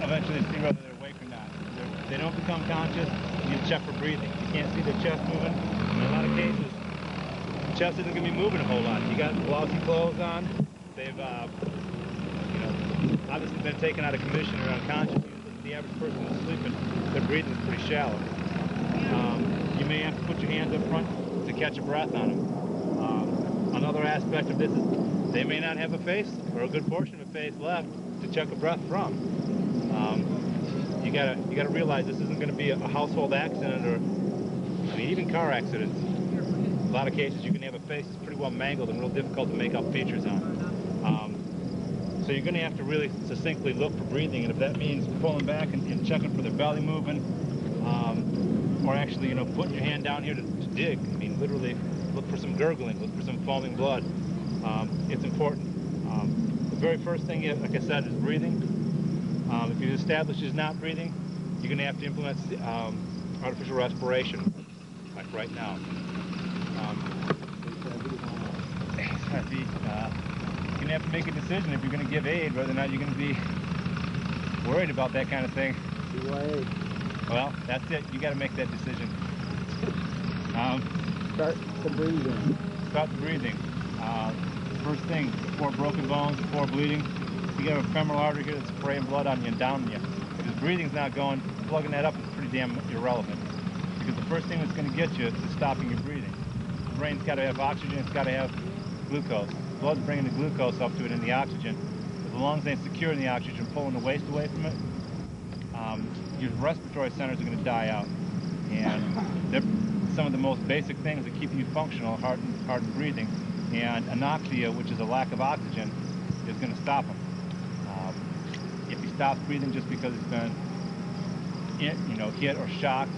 eventually see whether they're awake or not. If they don't become conscious, you check for breathing. You can't see their chest moving. In a lot of cases, the chest isn't going to be moving a whole lot. You got glossy clothes on. They've, you know, obviously been taken out of commission or unconscious. The average person is sleeping, their breathing is pretty shallow. You may have to put your hands up front to catch a breath on them. Another aspect of this is they may not have a face or a good portion of a face left to check a breath from. You gotta realize this isn't going to be a household accident, or I mean even car accidents. In a lot of cases you can have a face that's pretty well mangled and real difficult to make out features on. So you're going to have to really succinctly look for breathing, and if that means pulling back and checking for their belly moving, or actually, you know, putting your hand down here to dig. I mean, literally look for some gurgling, look for some foaming blood. It's important. The very first thing, like I said, is breathing. If you establish he's not breathing, you're going to have to implement artificial respiration, like right now. You're going to have to make a decision if you're going to give aid, whether or not you're going to be worried about that kind of thing. Well, that's it. You got to make that decision. Start the breathing. Start the breathing. First thing, before broken bones, before bleeding, you got a femoral artery here that's spraying blood on you and down on you. If his breathing's not going, plugging that up is pretty damn irrelevant. Because the first thing that's going to get you is stopping your breathing. The brain's got to have oxygen, it's got to have glucose. The blood's bringing the glucose up to it in the oxygen. If the lungs ain't securing the oxygen, pulling the waste away from it, your respiratory centers are going to die out. And they're some of the most basic things that keep you functional, heart and breathing. And anoxia, which is a lack of oxygen, is going to stop him. If he stops breathing just because he's been hit or shocked,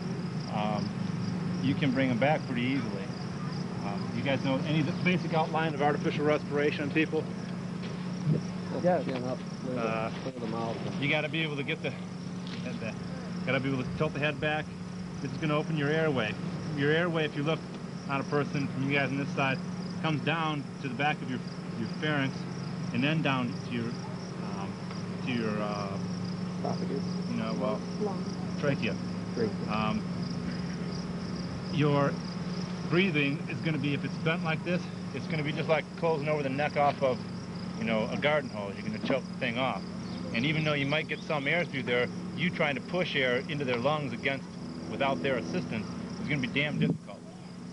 you can bring him back pretty easily. You guys know any of the basic outline of artificial respiration on people? Yeah. Up with the mouth. You got to be able to get got to be able to tilt the head back. This is going to open your airway. Your airway, if you look on a person from you guys on this side, comes down to the back of your pharynx, and then down to your esophagus. Trachea. Your breathing is going to be, if it's bent like this, it's going to be just like closing over the neck off of, a garden hose. You're going to choke the thing off. And even though you might get some air through there, you trying to push air into their lungs without their assistance is going to be damn difficult.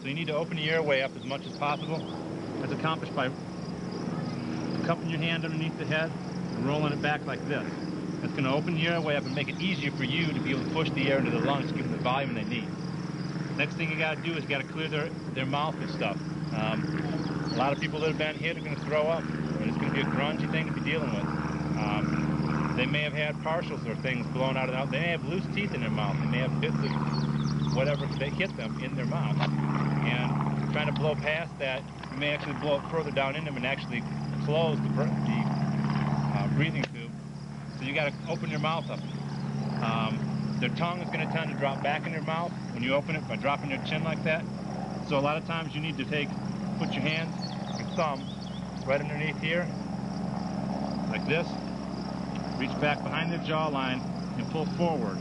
So you need to open the airway up as much as possible. That's accomplished by cupping your hand underneath the head and rolling it back like this. That's going to open the airway up and make it easier for you to be able to push the air into the lungs to give them the volume they need. Next thing you got to do is you got to clear their mouth and stuff. A lot of people that have been hit are going to throw up, and it's going to be a grungy thing to be dealing with. They may have had partials or things blown out of their mouth. They may have loose teeth in their mouth. They may have bits of whatever they hit them in their mouth. And trying to blow past that, you may actually blow it further down in them and actually close the breathing tube. So you got to open your mouth up. Their tongue is going to tend to drop back in their mouth when you open it by dropping their chin like that. So a lot of times you need to put your hands, your thumb, right underneath here, like this. Reach back behind their jawline and pull forward.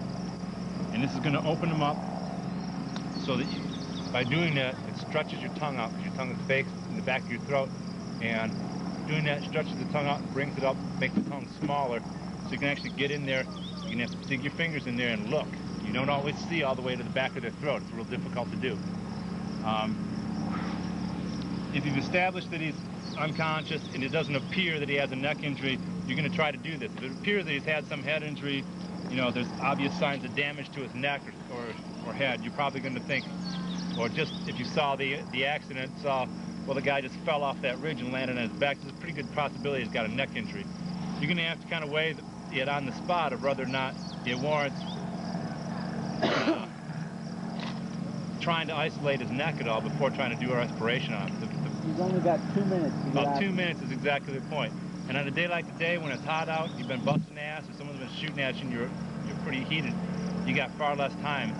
And this is going to open them up so that by doing that, it stretches your tongue out, because your tongue is fixed in the back of your throat. And doing that stretches the tongue out, brings it up, makes the tongue smaller, so you can actually get in there. You can have to dig your fingers in there and look. You don't always see all the way to the back of their throat. It's real difficult to do. If you've established that he's unconscious and it doesn't appear that he has a neck injury, you're going to try to do this. If it appears that he's had some head injury, there's obvious signs of damage to his neck or head, you're probably going to think, or just if you saw the accident, well, the guy just fell off that ridge and landed on his back, there's a pretty good possibility he's got a neck injury. You're going to have to kind of weigh it on the spot of whether or not it warrants trying to isolate his neck at all before trying to do a respiration on him. He's only got 2 minutes. About 2 minutes is exactly the point. And on a day like today, when it's hot out, you've been busting ass, or someone's been shooting at you, and you're pretty heated, you got far less time.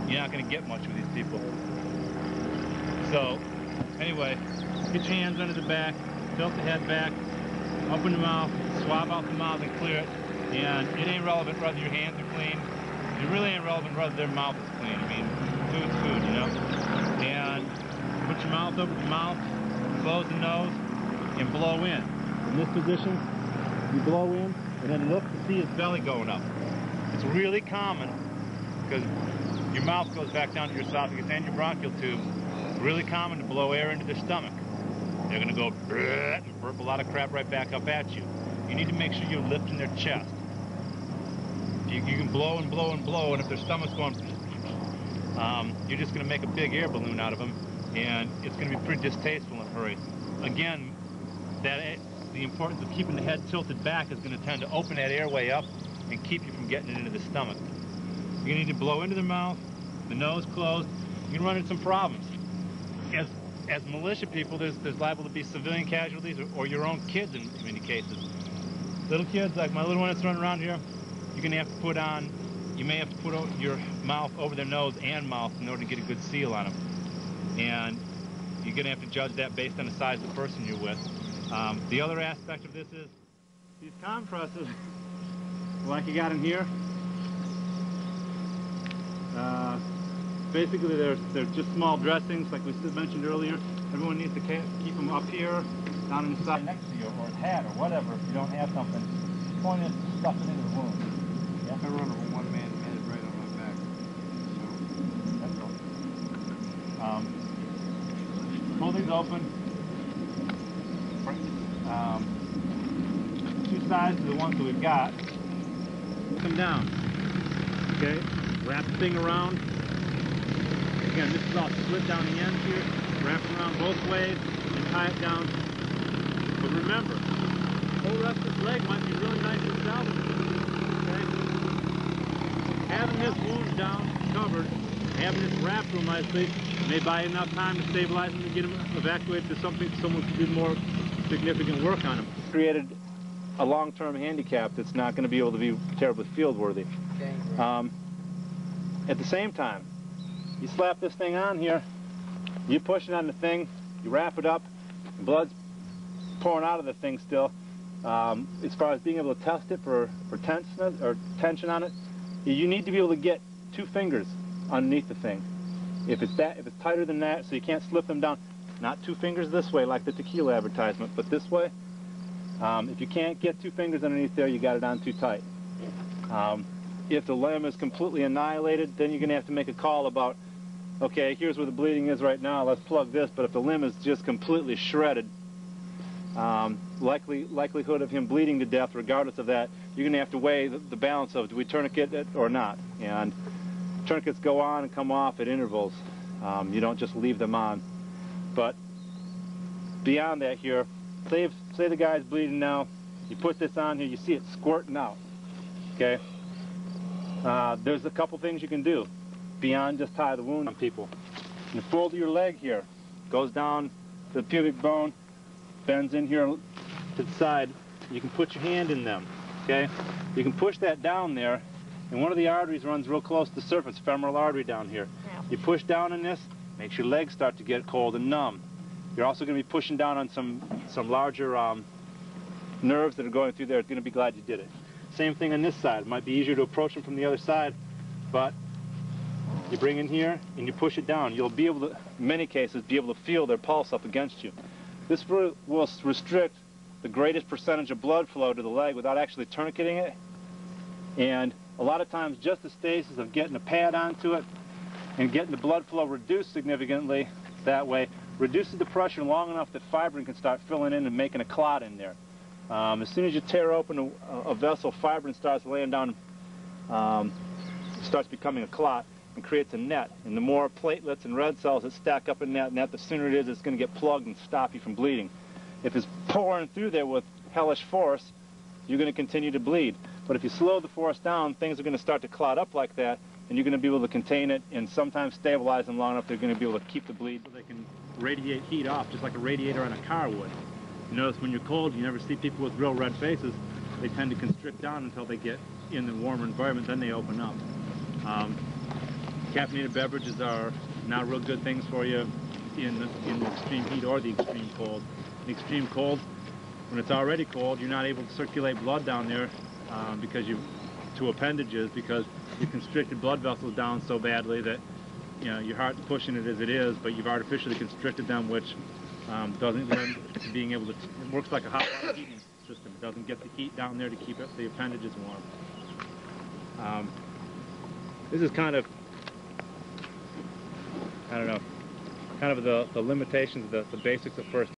You're not going to get much with these people. So, anyway, get your hands under the back, tilt the head back, open the mouth, swab out the mouth and clear it. And it ain't relevant whether your hands are clean. It really ain't relevant whether their mouth is clean. I mean, food's food, you know? And put your mouth over the mouth, close the nose, and blow in. In this position, you blow in, and then look to see his belly going up. It's really common, because your mouth goes back down to your esophagus and your bronchial tube. It's really common to blow air into their stomach. They're going to go and burp a lot of crap right back up at you. You need to make sure you're lifting their chest. You can blow and blow and blow, and if their stomach's going, you're just going to make a big air balloon out of them, and it's going to be pretty distasteful in a hurry. Again, the importance of keeping the head tilted back is going to tend to open that airway up and keep you from getting it into the stomach. You need to blow into their mouth, the nose closed. You can run into some problems. As militia people, there's liable to be civilian casualties or your own kids in many cases. Little kids, like my little one that's running around here, you're going to have to put on, you may have to put your mouth over their nose and mouth in order to get a good seal on them. And you're going to have to judge that based on the size of the person you're with. The other aspect of this is these compresses, like you got in here, basically they're just small dressings, like we mentioned earlier. Everyone needs to keep them up here, down inside next to you, or a hat, or whatever. If you don't have something, the point is to stuff it into the wound. Yeah? I run a one-man minute right on my back. So that's cool. Pull these open. Two sides to the ones that we've got. Put them down. Okay. Wrap the thing around. Again, this is all split down the ends here. Wrap it around both ways and tie it down. But remember, the whole rest of this leg might be really nice and salvageable. Okay? Having this wound down, covered, having this wrapped real nicely, may buy enough time to stabilize him and get him evacuated to someone who did more significant work on him. Created a long-term handicap that's not going to be able to be terribly field-worthy. At the same time, you slap this thing on here, you push it on the thing, you wrap it up, and blood's pouring out of the thing still. As far as being able to test it for tension on it, you need to be able to get 2 fingers underneath the thing. If it's tighter than that, so you can't slip them down, not 2 fingers this way like the tequila advertisement, but this way. If you can't get 2 fingers underneath there, you got it on too tight. If the limb is completely annihilated, then you're going to have to make a call about, okay, here's where the bleeding is right now, let's plug this. But if the limb is just completely shredded, likelihood of him bleeding to death, regardless of that, you're going to have to weigh the balance of, do we tourniquet it or not? And tourniquets go on and come off at intervals. You don't just leave them on. But beyond that here, say the guy's bleeding now, you put this on here, you see it squirting out, okay? There's a couple things you can do beyond just tie the wound on people. You fold your leg here, goes down to the pubic bone, bends in here to the side. You can put your hand in them, okay? You can push that down there, and one of the arteries runs real close to the surface, femoral artery down here. Yeah. You push down in this, makes your legs start to get cold and numb. You're also going to be pushing down on some larger nerves that are going through there. You're going to be glad you did it. Same thing on this side. It might be easier to approach them from the other side, but you bring in here and you push it down. You'll be able to, in many cases, be able to feel their pulse up against you. This will restrict the greatest percentage of blood flow to the leg without actually tourniqueting it. And a lot of times just the stasis of getting a pad onto it and getting the blood flow reduced significantly that way reduces the pressure long enough that fibrin can start filling in and making a clot in there. As soon as you tear open a vessel, fibrin starts laying down, starts becoming a clot and creates a net. And the more platelets and red cells that stack up in that net, the sooner it is it's going to get plugged and stop you from bleeding. If it's pouring through there with hellish force, you're going to continue to bleed. But if you slow the force down, things are going to start to clot up like that, and you're going to be able to contain it and sometimes stabilize them long enough they're going to be able to keep the bleed. So they can radiate heat off, just like a radiator on a car would. You notice when you're cold, you never see people with real red faces. They tend to constrict down until they get in the warmer environment, then they open up. Caffeinated beverages are not real good things for you in the extreme heat or the extreme cold. In the extreme cold, when it's already cold, you're not able to circulate blood down there because to appendages, because you constricted blood vessels down so badly that your heart's pushing it as it is, but you've artificially constricted them, which doesn't lend to being able to. It works like a hot water heating system. It doesn't get the heat down there to keep the appendages warm. This is kind of, I don't know, kind of the limitations, the basics of first